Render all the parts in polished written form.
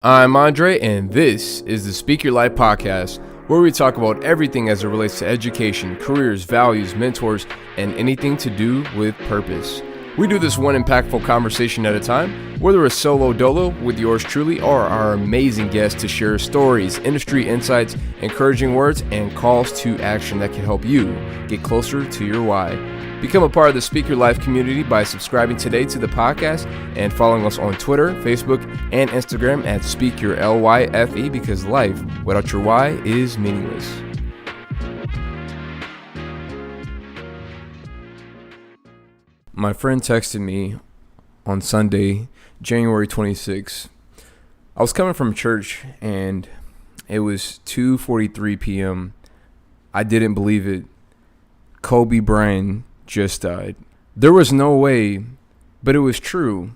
I'm Andre, and this is the Speak Your Life podcast, where we talk about everything as it relates to education, careers, values, mentors, and anything to do with purpose. We do this one impactful conversation at a time, whether it's solo dolo with yours truly or our amazing guests to share stories, industry insights, encouraging words, and calls to action that can help you get closer to your why. Become a part of the Speak Your Life community by subscribing today to the podcast and following us on Twitter, Facebook, and Instagram at Speak Your LYFE, because life without your why is meaningless. My friend texted me on Sunday, January 26th. I was coming from church and it was 2:43 p.m. I didn't believe it. Kobe Bryant just died. There was no way, but it was true.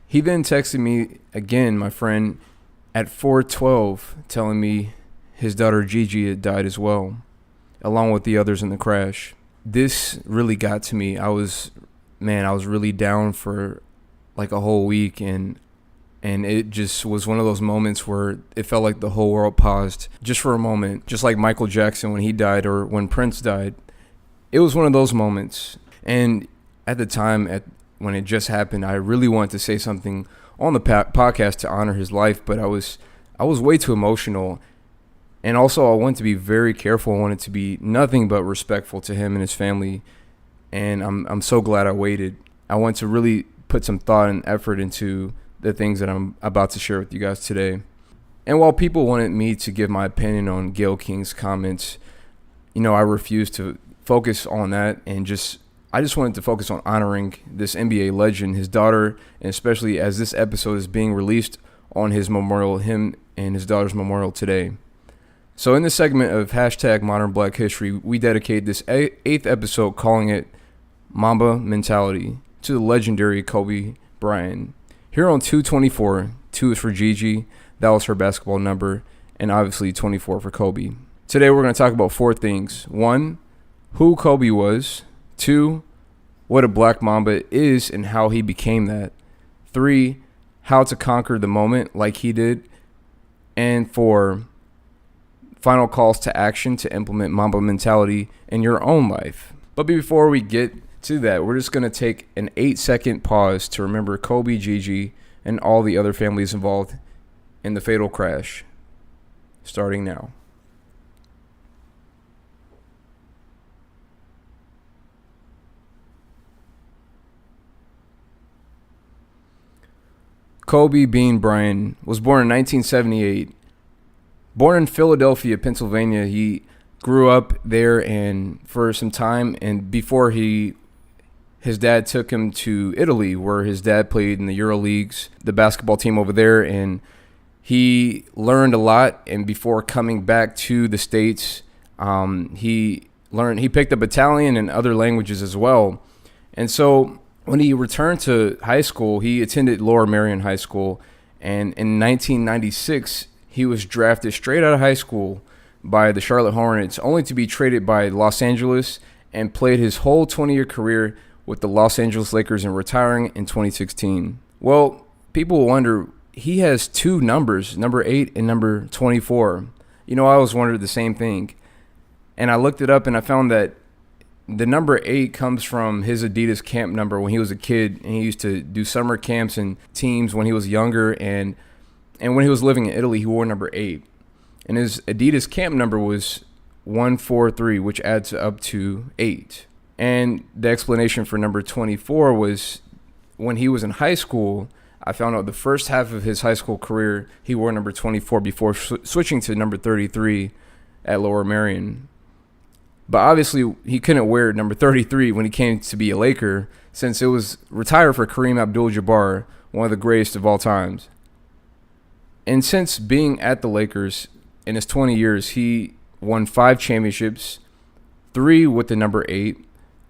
He then texted me again, my friend, at 4:12, telling me his daughter Gigi had died as well, along with the others in the crash. This really got to me. I was really down for like a whole week, and it just was one of those moments where it felt like the whole world paused just for a moment, just like Michael Jackson when he died or when Prince died. It was one of those moments. And at the time, when it just happened, I really wanted to say something on the podcast to honor his life, but I was way too emotional. And also, I wanted to be very careful. I wanted to be nothing but respectful to him and his family. And I'm so glad I waited. I want to really put some thought and effort into the things that I'm about to share with you guys today. And while people wanted me to give my opinion on Gayle King's comments, I refused to focus on that, and I just wanted to focus on honoring this NBA legend, his daughter, and especially as this episode is being released on his memorial, him and his daughter's memorial today. So in this segment of hashtag Modern Black History, we dedicate this eighth episode, calling it Mamba Mentality, to the legendary Kobe Bryant. Here on 224, 2 is for Gigi, that was her basketball number, and obviously 24 for Kobe. Today we're going to talk about 4 things. 1, who Kobe was. 2, what a black Mamba is and how he became that. 3, how to conquer the moment like he did. And 4, final calls to action to implement Mamba mentality in your own life. But before we get to that, we're just going to take an 8-second pause to remember Kobe, Gigi, and all the other families involved in the fatal crash. Starting now. Kobe Bean Bryant was born in 1978. Born in Philadelphia, Pennsylvania, he grew up there and for some time, and before his dad took him to Italy, where his dad played in the Euro Leagues, the basketball team over there, and he learned a lot. And before coming back to the States, he picked up Italian and other languages as well. And so when he returned to high school, he attended Lower Merion High School, and in 1996, he was drafted straight out of high school by the Charlotte Hornets, only to be traded by Los Angeles, and played his whole 20-year career with the Los Angeles Lakers and retiring in 2016. Well, people wonder, he has 2 numbers, number 8 and number 24. I always wondered the same thing. And I looked it up and I found that the number 8 comes from his Adidas camp number when he was a kid, and he used to do summer camps and teams when he was younger, and when he was living in Italy, he wore number 8. And his Adidas camp number was 143, which adds up to 8. And the explanation for number 24 was when he was in high school, I found out the first half of his high school career, he wore number 24 before switching to number 33 at Lower Merion. But obviously, he couldn't wear number 33 when he came to be a Laker, since it was retired for Kareem Abdul-Jabbar, one of the greatest of all times. And since being at the Lakers in his 20 years, he won 5 championships, 3 with the number 8,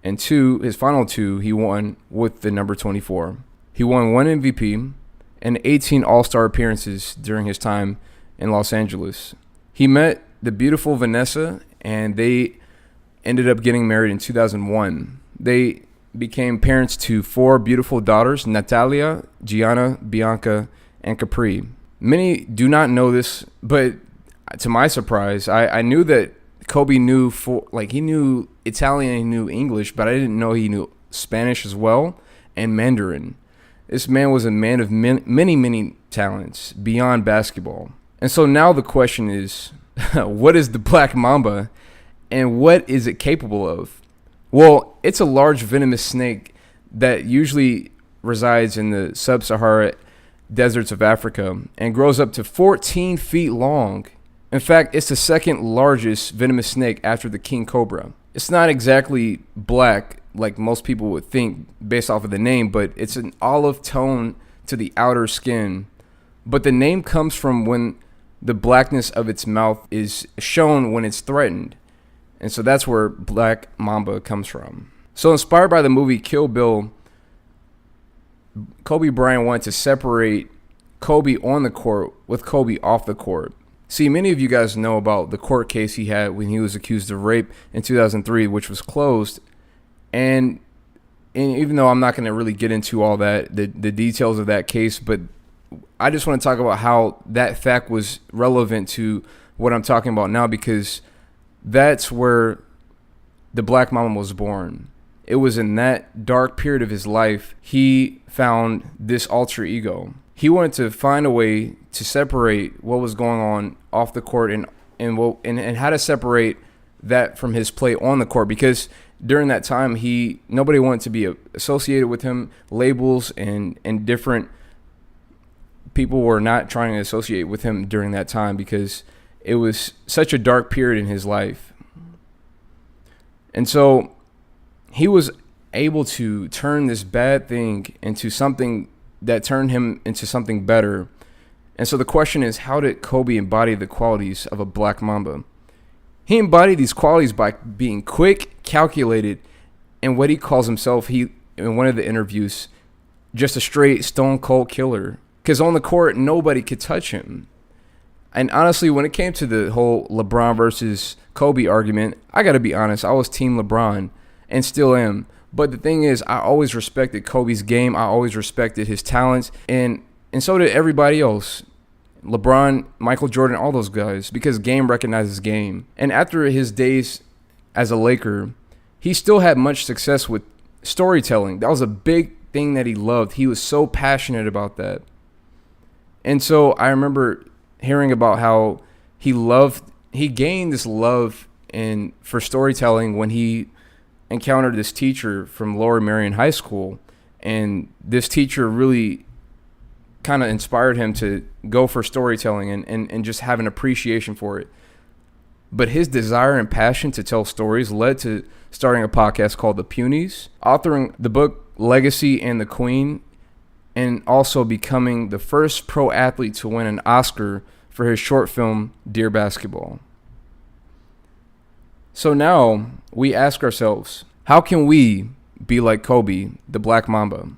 and 2, his final 2, he won with the number 24. He won 1 MVP and 18 All-Star appearances during his time in Los Angeles. He met the beautiful Vanessa, and they ended up getting married in 2001. They became parents to 4 beautiful daughters, Natalia, Gianna, Bianca, and Capri. Many do not know this, but to my surprise, I knew that Kobe knew he knew Italian and he knew English, but I didn't know he knew Spanish as well and Mandarin. This man was a man of many talents beyond basketball. And so now the question is, what is the Black Mamba and what is it capable of? Well, it's a large venomous snake that usually resides in the sub-Saharan deserts of Africa and grows up to 14 feet long. In fact, it's the second largest venomous snake after the king cobra. It's not exactly black like most people would think based off of the name, but it's an olive tone to the outer skin. But the name comes from when the blackness of its mouth is shown when it's threatened. And so that's where Black Mamba comes from. So inspired by the movie Kill Bill, Kobe Bryant wanted to separate Kobe on the court with Kobe off the court. See, many of you guys know about the court case he had when he was accused of rape in 2003, which was closed. And even though I'm not going to really get into all that, the details of that case, but I just want to talk about how that fact was relevant to what I'm talking about now, because that's where the Black Mamba was born. It was in that dark period of his life he found this alter ego. He wanted to find a way to separate what was going on off the court and how to separate that from his play on the court, because during that time nobody wanted to be associated with him. Labels and different people were not trying to associate with him during that time because it was such a dark period in his life. And so he was able to turn this bad thing into something that turned him into something better. And so the question is, how did Kobe embody the qualities of a Black Mamba? He embodied these qualities by being quick, calculated, and what he calls himself, in one of the interviews, just a straight stone cold killer. Because on the court, nobody could touch him. And honestly, when it came to the whole LeBron versus Kobe argument, I got to be honest, I was team LeBron and still am. But the thing is, I always respected Kobe's game. I always respected his talents. And so did everybody else. LeBron, Michael Jordan, all those guys, because game recognizes game. And after his days as a Laker, he still had much success with storytelling. That was a big thing that he loved. He was so passionate about that. And so I remember hearing about how he gained this love for storytelling when he encountered this teacher from Lower Merion High School. And this teacher really kind of inspired him to go for storytelling and just have an appreciation for it. But his desire and passion to tell stories led to starting a podcast called The Punies, authoring the book Legacy and the Queen, and also becoming the first pro athlete to win an Oscar for his short film, Dear Basketball. So now we ask ourselves, how can we be like Kobe, the Black Mamba?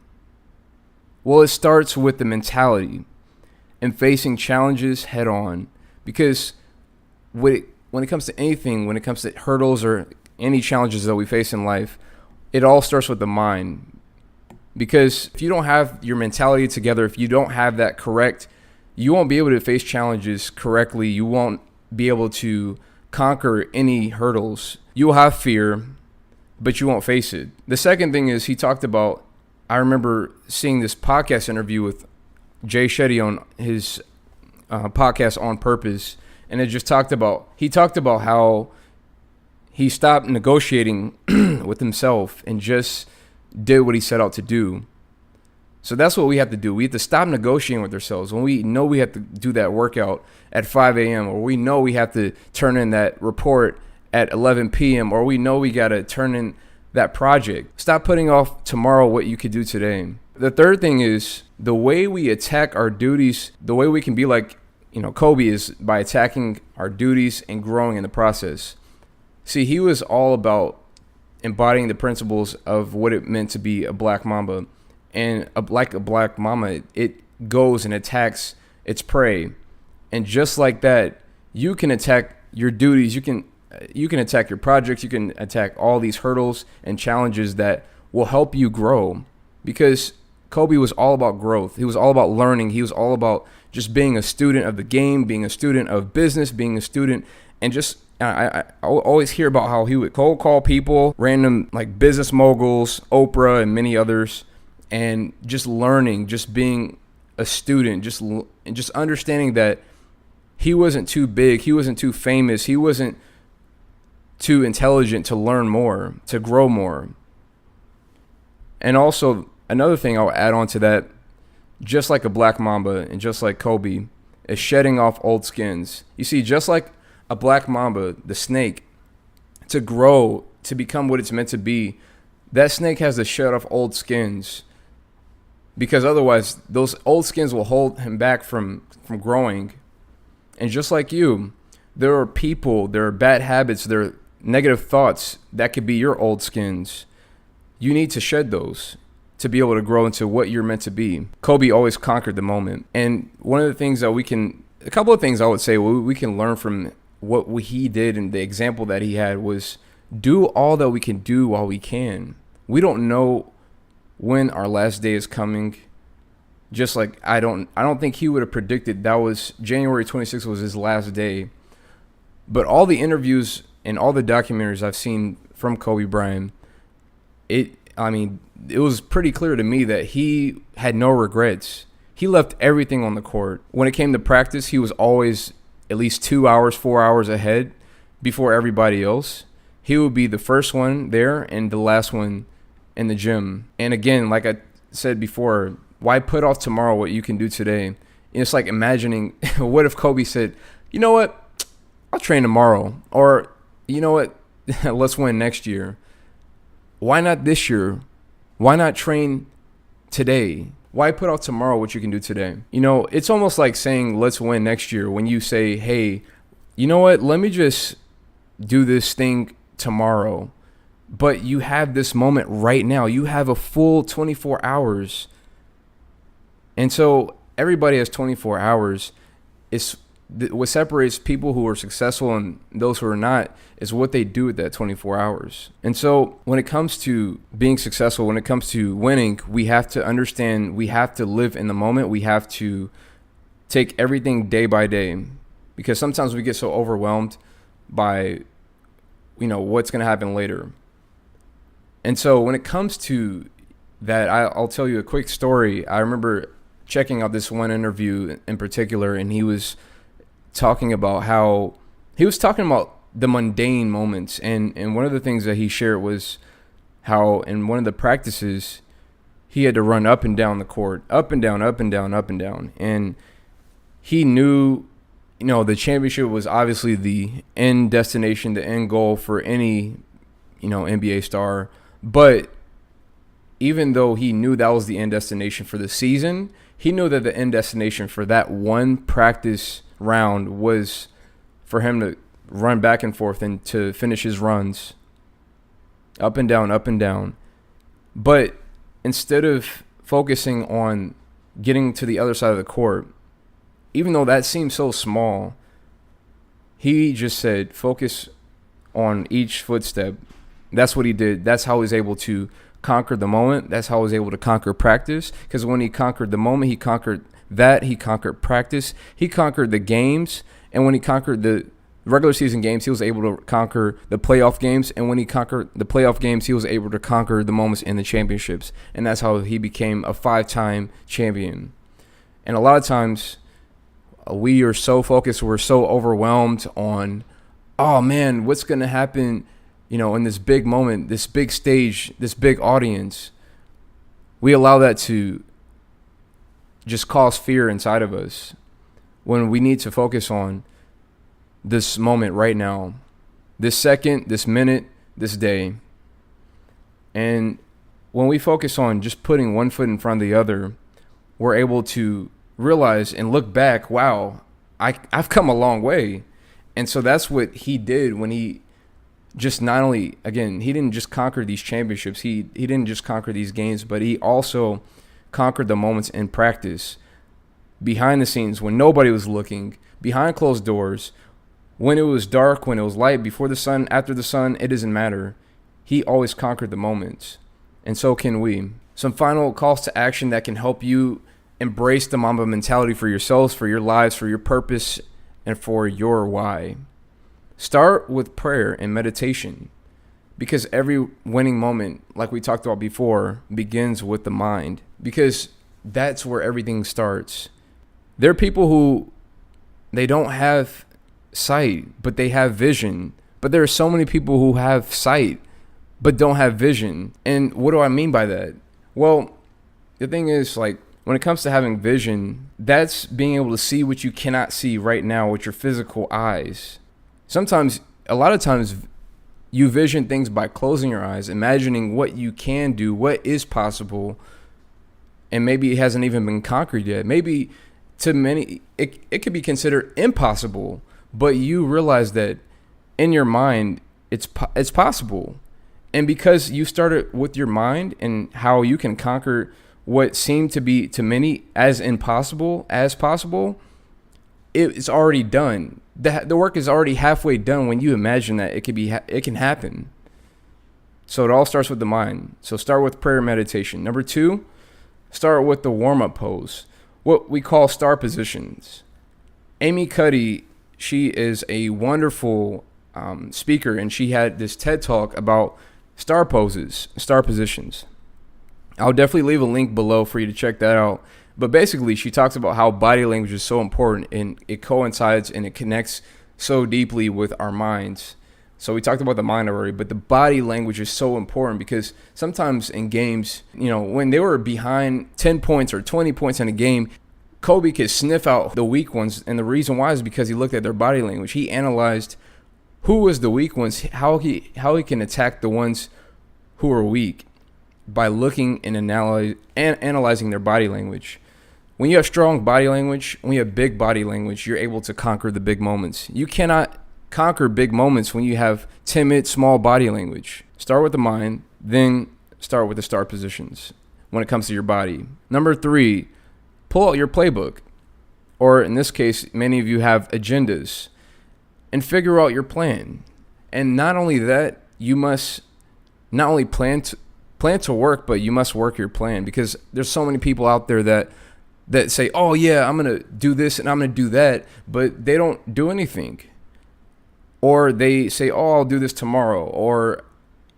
Well, it starts with the mentality and facing challenges head on. Because when it comes to anything, when it comes to hurdles or any challenges that we face in life, it all starts with the mind. Because if you don't have your mentality together, if you don't have that correct, you won't be able to face challenges correctly. You won't be able to conquer any hurdles. You will have fear, but you won't face it. The second thing is he talked about, I remember seeing this podcast interview with Jay Shetty on his podcast On Purpose, and he talked about how he stopped negotiating with himself and just did what he set out to do. So that's what we have to do. We have to stop negotiating with ourselves. When we know we have to do that workout at 5 a.m. or we know we have to turn in that report at 11 p.m. or we know we got to turn in that project. Stop putting off tomorrow what you could do today. The third thing is the way we attack our duties, the way we can be like, Kobe is by attacking our duties and growing in the process. See, he was all about embodying the principles of what it meant to be a Black Mamba. And like a Black Mamba, it goes and attacks its prey. And just like that, you can attack your duties. You can attack your projects. You can attack all these hurdles and challenges that will help you grow. Because Kobe was all about growth. He was all about learning. He was all about just being a student of the game, being a student of business, being a student, and just I always hear about how he would cold call people, random like business moguls, Oprah and many others, and just learning, just being a student, just understanding that he wasn't too big, he wasn't too famous, he wasn't too intelligent to learn more, to grow more. And also another thing I'll add on to that, just like a black mamba and just like Kobe, is shedding off old skins. You see, just like a black mamba, the snake, to grow, to become what it's meant to be, that snake has to shed off old skins, because otherwise those old skins will hold him back from growing. And just like you, there are people, there are bad habits, there are negative thoughts that could be your old skins. You need to shed those to be able to grow into what you're meant to be. Kobe always conquered the moment. And one of the things that a couple of things I would say we can learn from what he did and the example that he had was do all that we can do while we can. We don't know when our last day is coming. Just like I don't think he would have predicted that was January 26th was his last day. But all the interviews and all the documentaries I've seen from Kobe Bryant, it was pretty clear to me that he had no regrets. He left everything on the court. When it came to practice, he was always at least 2 hours, 4 hours ahead before everybody else. He would be the first one there and the last one in the gym. And again, like I said before, why put off tomorrow what you can do today? And it's like imagining, what if Kobe said, you know what, I'll train tomorrow. Or, you know what, let's win next year. Why not this year? Why not train today? Why put off tomorrow what you can do today? You know, it's almost like saying, let's win next year when you say, hey, you know what, let me just do this thing tomorrow. But you have this moment right now. You have a full 24 hours. And so everybody has 24 hours. What separates people who are successful and those who are not is what they do with that 24 hours. And so when it comes to being successful, when it comes to winning, we have to understand, we have to live in the moment. We have to take everything day by day, because sometimes we get so overwhelmed by, what's going to happen later. And so when it comes to that, I'll tell you a quick story. I remember checking out this one interview in particular, and he was talking about the mundane moments. And one of the things that he shared was how in one of the practices, he had to run up and down the court, up and down, up and down, up and down. And he knew, the championship was obviously the end destination, the end goal for any, NBA star. But even though he knew that was the end destination for the season, he knew that the end destination for that one practice round was for him to run back and forth and to finish his runs up and down, up and down. But instead of focusing on getting to the other side of the court, even though that seemed so small, he just said, focus on each footstep. That's what he did. That's how he was able to conquer the moment. That's how he was able to conquer practice. Because when he conquered the moment, he conquered that. He conquered practice. He conquered the games. And when he conquered the regular season games, he was able to conquer the playoff games. And when he conquered the playoff games, he was able to conquer the moments in the championships. And that's how he became a 5-time champion. And a lot of times we are so focused, we're so overwhelmed on, oh man, what's going to happen, in this big moment, this big stage, this big audience. We allow that to just cause fear inside of us when we need to focus on this moment right now, this second, this minute, this day. And when we focus on just putting one foot in front of the other, we're able to realize and look back, wow, I've come a long way. And so that's what he did when he just not only, again, he didn't just conquer these championships, he didn't just conquer these games, but he also conquered the moments in practice, behind the scenes, when nobody was looking, behind closed doors, when it was dark, when it was light, before the sun, after the sun, it doesn't matter. He always conquered the moments, and so can we. Some final calls to action that can help you embrace the Mamba mentality for yourselves, for your lives, for your purpose, and for your why. Start with prayer and meditation, because every winning moment, like we talked about before, begins with the mind, because that's where everything starts. There are people who they don't have sight, but they have vision. But there are so many people who have sight, but don't have vision. And what do I mean by that? Well, the thing is, like, when it comes to having vision, that's being able to see what you cannot see right now with your physical eyes. A lot of times, you vision things by closing your eyes, imagining what you can do, what is possible, and maybe it hasn't even been conquered yet. Maybe to many, it could be considered impossible, but you realize that in your mind, it's possible. And because you started with your mind and how you can conquer what seemed to be to many as impossible as possible, it's already done. The work is already halfway done when you imagine that it can happen. So it all starts with the mind. So start with prayer and meditation. Number 2, start with the warm-up pose, what we call star positions. Amy Cuddy, she is a wonderful speaker, and she had this TED Talk about star poses, star positions. I'll definitely leave a link below for you to check that out. But basically, she talks about how body language is so important, and it coincides and it connects so deeply with our minds. So we talked about the mind already, but the body language is so important, because sometimes in games, when they were behind 10 points or 20 points in a game, Kobe could sniff out the weak ones. And the reason why is because he looked at their body language. He analyzed who was the weak ones, how he can attack the ones who are weak by looking and analyzing their body language. When you have strong body language, when you have big body language, you're able to conquer the big moments. You cannot conquer big moments when you have timid, small body language. Start with the mind, then start with the star positions when it comes to your body. Number 3, pull out your playbook. Or in this case, many of you have agendas, and figure out your plan. And not only that, you must not only plan to work, but you must work your plan, because there's so many people out there that say, oh yeah, I'm going to do this and I'm going to do that, but they don't do anything. Or they say, oh, I'll do this tomorrow, or,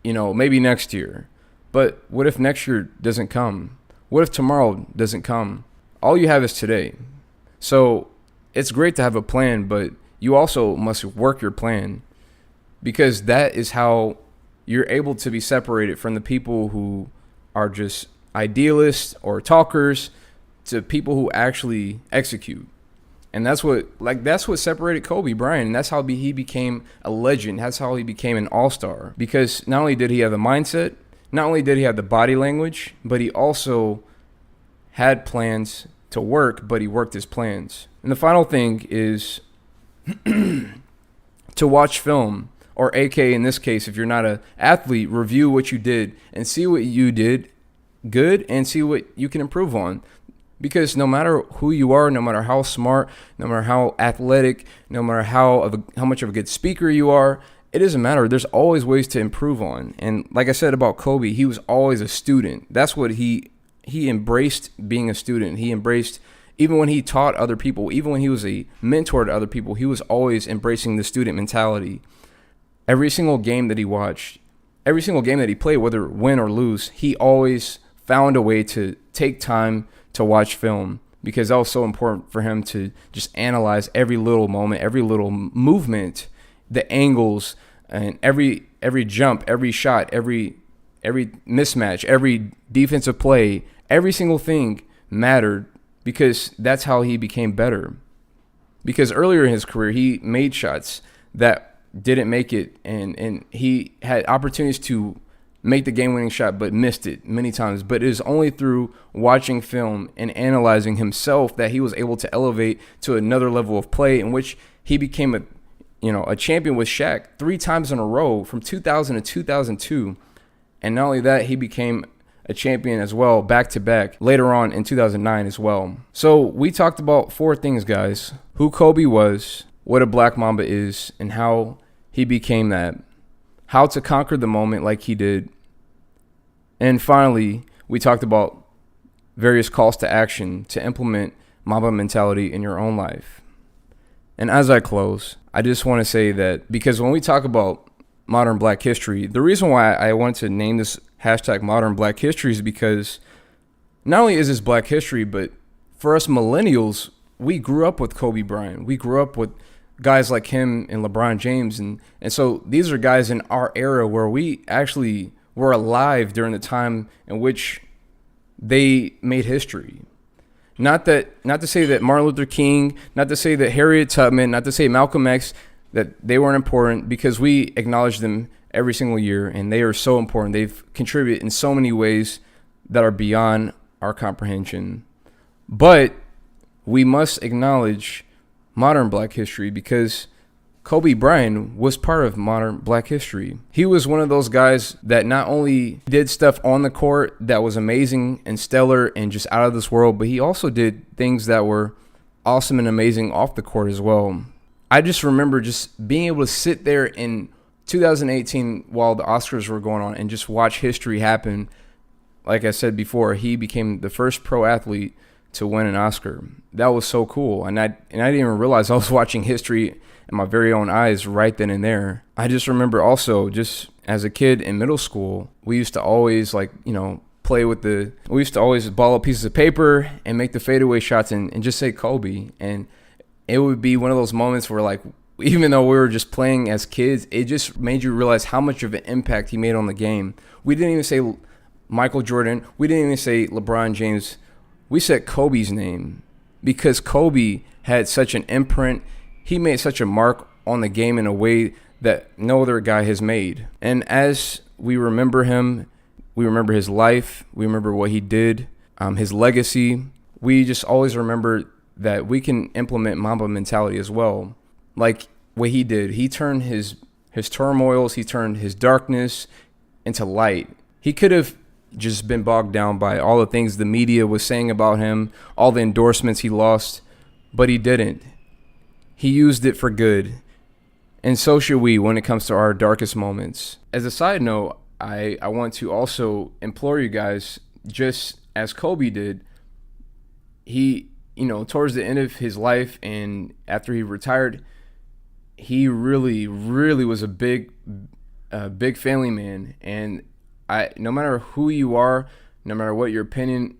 maybe next year. But what if next year doesn't come? What if tomorrow doesn't come? All you have is today. So it's great to have a plan, but you also must work your plan, because that is how you're able to be separated from the people who are just idealists or talkers to people who actually execute. And that's what separated Kobe Bryant. And that's how he became a legend. That's how he became an all-star. Because not only did he have the mindset, not only did he have the body language, but he also had plans to work, but he worked his plans. And the final thing is to watch film, or AK in this case, if you're not an athlete, review what you did and see what you did good and see what you can improve on. Because no matter who you are, no matter how smart, no matter how athletic, no matter how much of a good speaker you are, it doesn't matter. There's always ways to improve on. And like I said about Kobe, he was always a student. That's what he embraced, being a student. He embraced, even when he taught other people, even when he was a mentor to other people, he was always embracing the student mentality. Every single game that he watched, every single game that he played, whether win or lose, he always found a way to take time to watch film, because that was so important for him to just analyze every little moment, every little movement, the angles, and every jump, every shot, every mismatch, every defensive play, every single thing mattered, because that's how he became better. Because earlier in his career, he made shots that didn't make it, and he had opportunities to make the game-winning shot, but missed it many times. But it is only through watching film and analyzing himself that he was able to elevate to another level of play, in which he became a champion with Shaq 3 times in a row from 2000 to 2002. And not only that, he became a champion as well, back-to-back, later on in 2009 as well. So we talked about 4 things, guys: who Kobe was, what a Black Mamba is, and how he became that, how to conquer the moment like he did. And finally, we talked about various calls to action to implement Mamba mentality in your own life. And as I close, I just want to say that because when we talk about modern Black history, the reason why I wanted to name this hashtag modern Black history is because not only is this Black history, but for us millennials, we grew up with Kobe Bryant. We grew up with guys like him and LeBron James. And so these are guys in our era where we actually were alive during the time in which they made history. Not to say that Martin Luther King, not to say that Harriet Tubman, not to say Malcolm X, that they weren't important, because we acknowledge them every single year and they are so important. They've contributed in so many ways that are beyond our comprehension. But we must acknowledge modern Black history because Kobe Bryant was part of modern Black history. He was one of those guys that not only did stuff on the court that was amazing and stellar and just out of this world, but he also did things that were awesome and amazing off the court as well. I just remember just being able to sit there in 2018 while the Oscars were going on and just watch history happen. Like I said before, he became the first pro athlete to win an Oscar. That was so cool. And I didn't even realize I was watching history in my very own eyes right then and there. I just remember also just as a kid in middle school, we used to always we used to always ball up pieces of paper and make the fadeaway shots and just say Kobe. And it would be one of those moments where, like, even though we were just playing as kids, it just made you realize how much of an impact he made on the game. We didn't even say Michael Jordan. We didn't even say LeBron James. We said Kobe's name because Kobe had such an imprint. He made such a mark on the game in a way that no other guy has made. And as we remember him, we remember his life, we remember what he did, his legacy. We just always remember that we can implement Mamba mentality as well. Like what he did, he turned his turmoils, he turned his darkness into light. He could have just been bogged down by all the things the media was saying about him, all the endorsements he lost, but he didn't. He used it for good. And so should we when it comes to our darkest moments. As a side note, I want to also implore you guys, just as Kobe did, he, towards the end of his life and after he retired, he really, really was a big family man. And no matter who you are, no matter what your opinion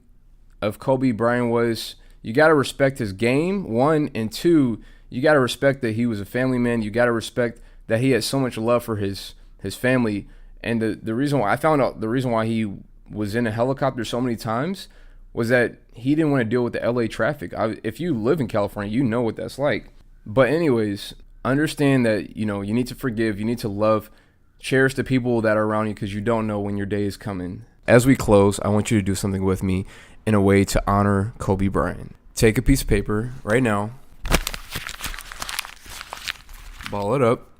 of Kobe Bryant was, you got to respect his game, one, and two, you got to respect that he was a family man. You got to respect that he had so much love for his family. And the reason why I found out the reason why he was in a helicopter so many times was that he didn't want to deal with the LA traffic. If you live in California, you know what that's like. But anyways, understand that, you need to forgive, you need to love, cherish the people that are around you because you don't know when your day is coming. As we close, I want you to do something with me in a way to honor Kobe Bryant. Take a piece of paper right now, ball it up,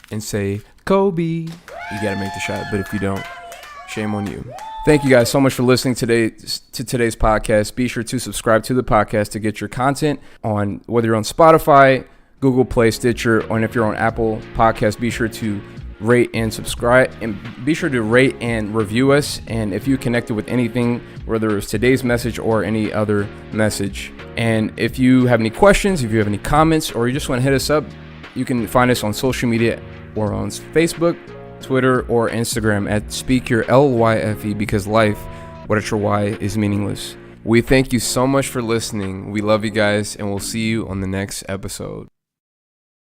and say, Kobe. You got to make the shot, but if you don't, shame on you. Thank you guys so much for listening to today's podcast. Be sure to subscribe to the podcast to get your content on whether you're on Spotify, Google Play, Stitcher, or if you're on Apple Podcasts, be sure to rate and subscribe, and be sure to rate and review us. And if you connected with anything, whether it's today's message or any other message, and if you have any questions, if you have any comments, or you just want to hit us up, you can find us on social media or on Facebook, Twitter, or Instagram at SpeakYourLYFE, because life, without your why, is meaningless. We thank you so much for listening. We love you guys, and we'll see you on the next episode.